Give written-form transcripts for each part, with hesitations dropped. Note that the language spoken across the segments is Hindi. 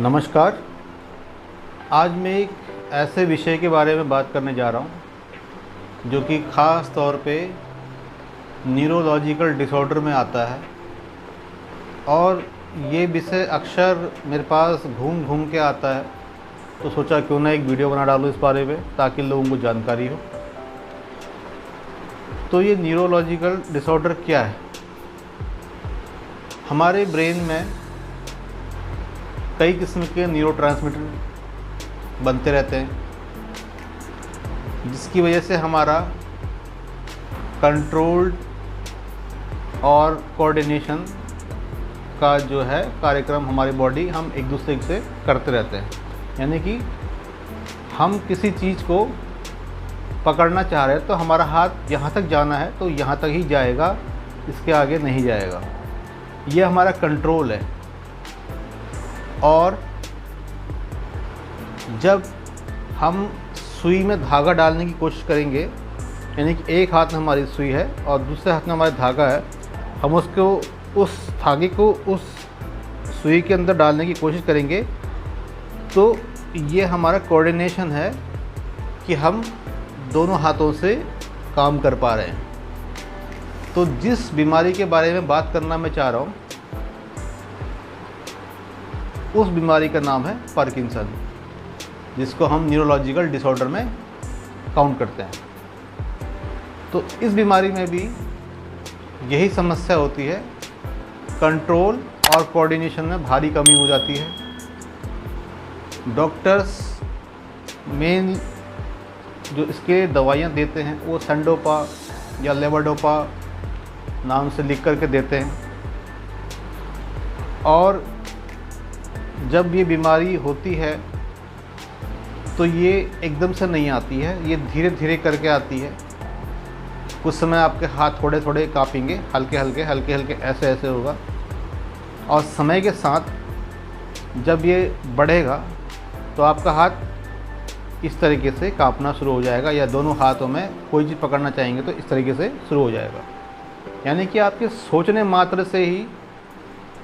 नमस्कार। आज मैं एक ऐसे विषय के बारे में बात करने जा रहा हूँ जो कि ख़ास तौर पे न्यूरोलॉजिकल डिसऑर्डर में आता है। और ये विषय अक्सर मेरे पास घूम घूम के आता है, तो सोचा क्यों ना एक वीडियो बना डालूँ इस बारे में ताकि लोगों को जानकारी हो। तो ये न्यूरोलॉजिकल डिसऑर्डर क्या है? हमारे ब्रेन में कई किस्म के न्यूरोट्रांसमीटर बनते रहते हैं, जिसकी वजह से हमारा कंट्रोल्ड और कोऑर्डिनेशन का जो है कार्यक्रम हमारी बॉडी हम एक दूसरे से करते रहते हैं। यानी कि हम किसी चीज़ को पकड़ना चाह रहे हैं तो हमारा हाथ यहाँ तक जाना है तो यहाँ तक ही जाएगा, इसके आगे नहीं जाएगा। ये हमारा कंट्रोल है। और जब हम सुई में धागा डालने की कोशिश करेंगे, यानी कि एक हाथ में हमारी सुई है और दूसरे हाथ में हमारा धागा है, हम उस धागे को उस सुई के अंदर डालने की कोशिश करेंगे, तो ये हमारा कोऑर्डिनेशन है कि हम दोनों हाथों से काम कर पा रहे हैं। तो जिस बीमारी के बारे में बात करना मैं चाह रहा हूँ, उस बीमारी का नाम है पार्किंसन, जिसको हम न्यूरोलॉजिकल डिसऑर्डर में काउंट करते हैं। तो इस बीमारी में भी यही समस्या होती है, कंट्रोल और कोऑर्डिनेशन में भारी कमी हो जाती है। डॉक्टर्स मेन जो इसके दवाइयाँ देते हैं वो संडोपा या लेवोडोपा नाम से लिख करके देते हैं। और जब ये बीमारी होती है तो ये एकदम से नहीं आती है, ये धीरे धीरे करके आती है। कुछ समय आपके हाथ थोड़े थोड़े काँपेंगे, हल्के हल्के ऐसे ऐसे होगा। और समय के साथ जब ये बढ़ेगा तो आपका हाथ इस तरीके से काँपना शुरू हो जाएगा, या दोनों हाथों में कोई चीज़ पकड़ना चाहेंगे तो इस तरीके से शुरू हो जाएगा। यानी कि आपके सोचने मात्र से ही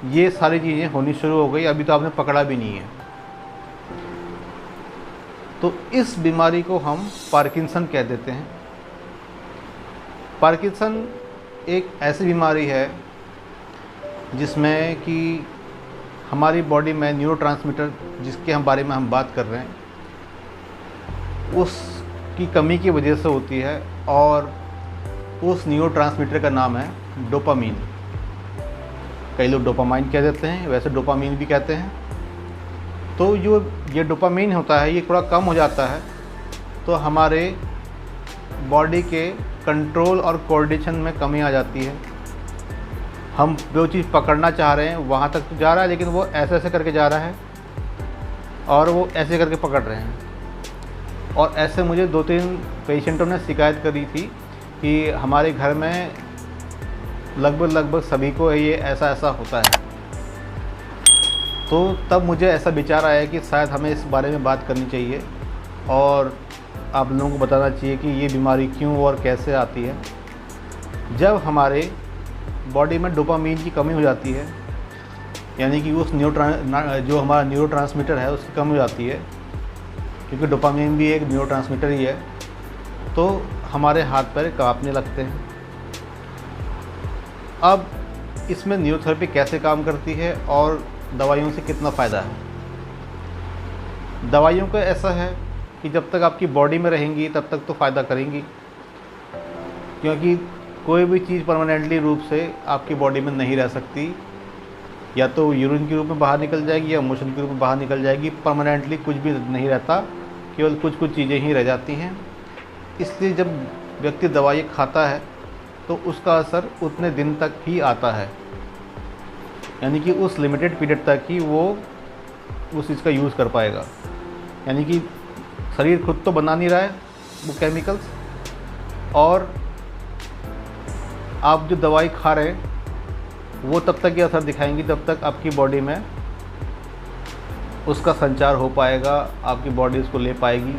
ये सारी चीज़ें होनी शुरू हो गई, अभी तो आपने पकड़ा भी नहीं है। तो इस बीमारी को हम पार्किंसन कह देते हैं। पार्किंसन एक ऐसी बीमारी है जिसमें कि हमारी बॉडी में न्यूरोट्रांसमीटर जिसके हम बारे में हम बात कर रहे हैं, उसकी कमी की वजह से होती है। और उस न्यूरोट्रांसमीटर का नाम है डोपामीन। कई लोग डोपामाइन कह देते हैं, वैसे डोपामीन भी कहते हैं। तो जो ये डोपामीन होता है, ये थोड़ा कम हो जाता है तो हमारे बॉडी के कंट्रोल और कोऑर्डिनेशन में कमी आ जाती है। हम जो चीज़ पकड़ना चाह रहे हैं वहाँ तक तो जा रहा है, लेकिन वो ऐसे ऐसे करके जा रहा है और वो ऐसे करके पकड़ रहे हैं। और ऐसे मुझे 2-3 पेशेंटों ने शिकायत करी थी कि हमारे घर में लगभग सभी को ये ऐसा होता है। तो तब मुझे ऐसा विचार आया कि शायद हमें इस बारे में बात करनी चाहिए और आप लोगों को बताना चाहिए कि ये बीमारी क्यों और कैसे आती है। जब हमारे बॉडी में डोपामीन की कमी हो जाती है, यानी कि उस जो हमारा न्यूरोट्रांसमीटर है उसकी कमी हो जाती है, क्योंकि डोपामीन भी एक न्यूरोट्रांसमीटर ही है, तो हमारे हाथ पैर कांपने लगते हैं। अब इसमें न्यूरोथेरेपी कैसे काम करती है और दवाइयों से कितना फ़ायदा है? दवाइयों का ऐसा है कि जब तक आपकी बॉडी में रहेंगी तब तक तो फ़ायदा करेंगी, क्योंकि कोई भी चीज़ परमानेंटली रूप से आपकी बॉडी में नहीं रह सकती। या तो यूरिन के रूप में बाहर निकल जाएगी या मोशन के रूप में बाहर निकल जाएगी। परमानेंटली कुछ भी नहीं रहता, केवल कुछ चीज़ें ही रह जाती हैं। इसलिए जब व्यक्ति दवाई खाता है तो उसका असर उतने दिन तक ही आता है, यानी कि उस लिमिटेड पीरियड तक ही वो उस चीज़ का यूज़ कर पाएगा। यानी कि शरीर खुद तो बना नहीं रहा है वो केमिकल्स, और आप जो दवाई खा रहे हैं वो तब तक ही असर दिखाएंगी जब तक आपकी बॉडी में उसका संचार हो पाएगा, आपकी बॉडी उसको ले पाएगी।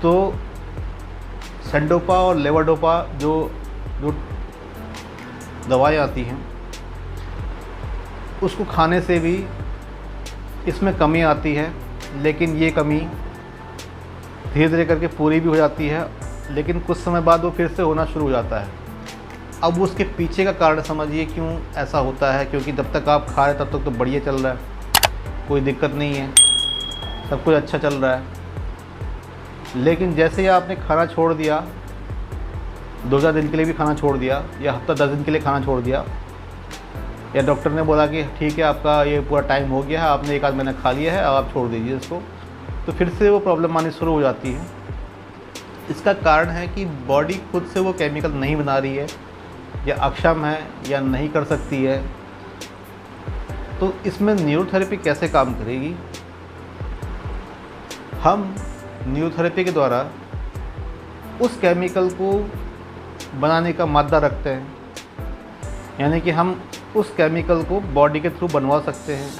तो संडोपा और लेवोडोपा जो दवाएं आती हैं उसको खाने से भी इसमें कमी आती है, लेकिन ये कमी धीरे धीरे करके पूरी भी हो जाती है, लेकिन कुछ समय बाद वो फिर से होना शुरू हो जाता है। अब उसके पीछे का कारण समझिए क्यों ऐसा होता है, क्योंकि जब तक आप खा रहे तब तक तो बढ़िया चल रहा है, कोई दिक्कत नहीं है, सब कुछ अच्छा चल रहा है। लेकिन जैसे ही आपने खाना छोड़ दिया, 2-4 दिन के लिए भी खाना छोड़ दिया, या हफ्ता 10 दिन के लिए खाना छोड़ दिया, या डॉक्टर ने बोला कि ठीक है आपका ये पूरा टाइम हो गया है, आपने 1 आध महीना खा लिया है, अब आप छोड़ दीजिए इसको, तो फिर से वो प्रॉब्लम आनी शुरू हो जाती है। इसका कारण है कि बॉडी खुद से वो केमिकल नहीं बना रही है, या अक्षम है, या नहीं कर सकती है। तो इसमें न्यूरोथेरेपी कैसे काम करेगी? हम न्यूरोथेरेपी के द्वारा उस केमिकल को बनाने का मादा रखते हैं, यानी कि हम उस केमिकल को बॉडी के थ्रू बनवा सकते हैं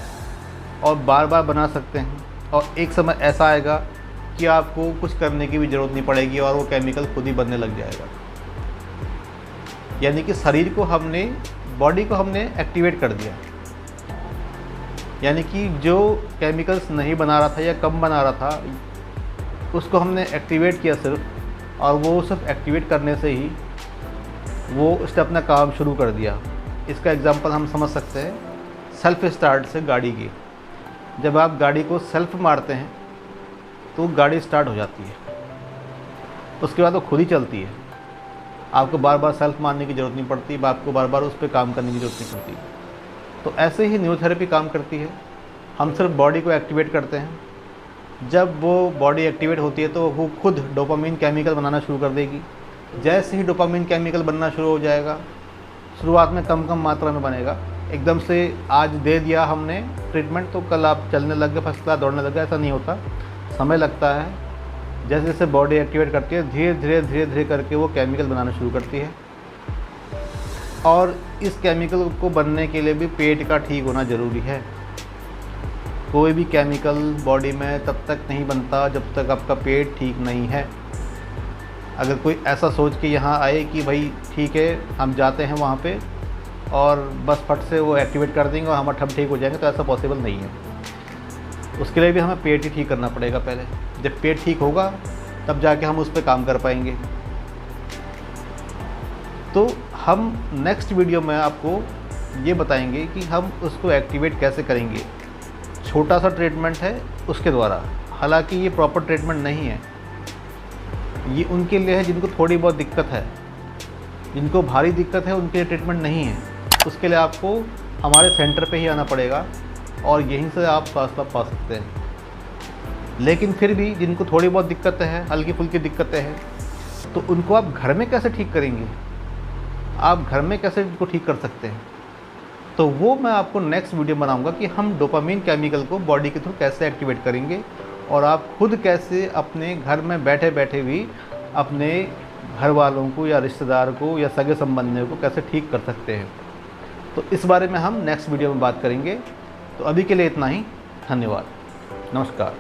और बार बार बना सकते हैं, और एक समय ऐसा आएगा कि आपको कुछ करने की भी ज़रूरत नहीं पड़ेगी और वो केमिकल खुद ही बनने लग जाएगा। यानी कि शरीर को हमने, बॉडी को हमने एक्टिवेट कर दिया, यानी कि जो केमिकल्स नहीं बना रहा था या कम बना रहा था, उसको हमने एक्टिवेट किया सिर्फ, और वो सिर्फ एक्टिवेट करने से ही वो उसने अपना काम शुरू कर दिया। इसका एग्जांपल हम समझ सकते हैं सेल्फ स्टार्ट से गाड़ी की। जब आप गाड़ी को सेल्फ मारते हैं तो गाड़ी स्टार्ट हो जाती है, उसके बाद वो खुद ही चलती है, आपको बार बार सेल्फ मारने की ज़रूरत नहीं पड़ती, आपको बार बार उस पर काम करने की ज़रूरत नहीं पड़ती। तो ऐसे ही न्यूरोथेरेपी काम करती है, हम सिर्फ बॉडी को एक्टिवेट करते हैं। जब वो बॉडी एक्टिवेट होती है तो वो खुद डोपामिन केमिकल बनाना शुरू कर देगी। जैसे ही डोपामिन केमिकल बनना शुरू हो जाएगा, शुरुआत में कम कम मात्रा में बनेगा, एकदम से आज दे दिया हमने ट्रीटमेंट तो कल आप चलने लग गए, फर्स्ट क्लास दौड़ने लग गए, ऐसा नहीं होता, समय लगता है। जैसे जैसे बॉडी एक्टिवेट करती है, धीरे धीरे धीरे धीरे करके वो केमिकल बनाना शुरू करती है। और इस केमिकल को बनने के लिए भी पेट का ठीक होना ज़रूरी है। कोई भी केमिकल बॉडी में तब तक नहीं बनता जब तक आपका पेट ठीक नहीं है। अगर कोई ऐसा सोच के यहाँ आए कि भाई ठीक है हम जाते हैं वहाँ पे और बस फट से वो एक्टिवेट कर देंगे और हम ठप ठीक हो जाएंगे, तो ऐसा पॉसिबल नहीं है। उसके लिए भी हमें पेट ही ठीक करना पड़ेगा पहले। जब पेट ठीक होगा तब जाके हम उस पर काम कर पाएंगे। तो हम नेक्स्ट वीडियो में आपको ये बताएंगे कि हम उसको एक्टिवेट कैसे करेंगे। छोटा सा ट्रीटमेंट है उसके द्वारा, हालांकि ये प्रॉपर ट्रीटमेंट नहीं है, ये उनके लिए है जिनको थोड़ी बहुत दिक्कत है, जिनको भारी दिक्कत है उनके लिए ट्रीटमेंट नहीं है। उसके लिए आपको हमारे सेंटर पे ही आना पड़ेगा और यहीं से आप स्वास्थ्य लाभ पा सकते हैं। लेकिन फिर भी जिनको थोड़ी बहुत दिक्कतें हैं, हल्की फुल्की दिक्कतें हैं, तो उनको आप घर में कैसे ठीक करेंगे, आप घर में कैसे इनको ठीक कर सकते हैं, तो वो मैं आपको नेक्स्ट वीडियो बनाऊंगा कि हम डोपामिन केमिकल को बॉडी के थ्रू कैसे एक्टिवेट करेंगे और आप खुद कैसे अपने घर में बैठे बैठे भी अपने घर वालों को या रिश्तेदार को या सगे संबंधियों को कैसे ठीक कर सकते हैं। तो इस बारे में हम नेक्स्ट वीडियो में बात करेंगे। तो अभी के लिए इतना ही, धन्यवाद, नमस्कार।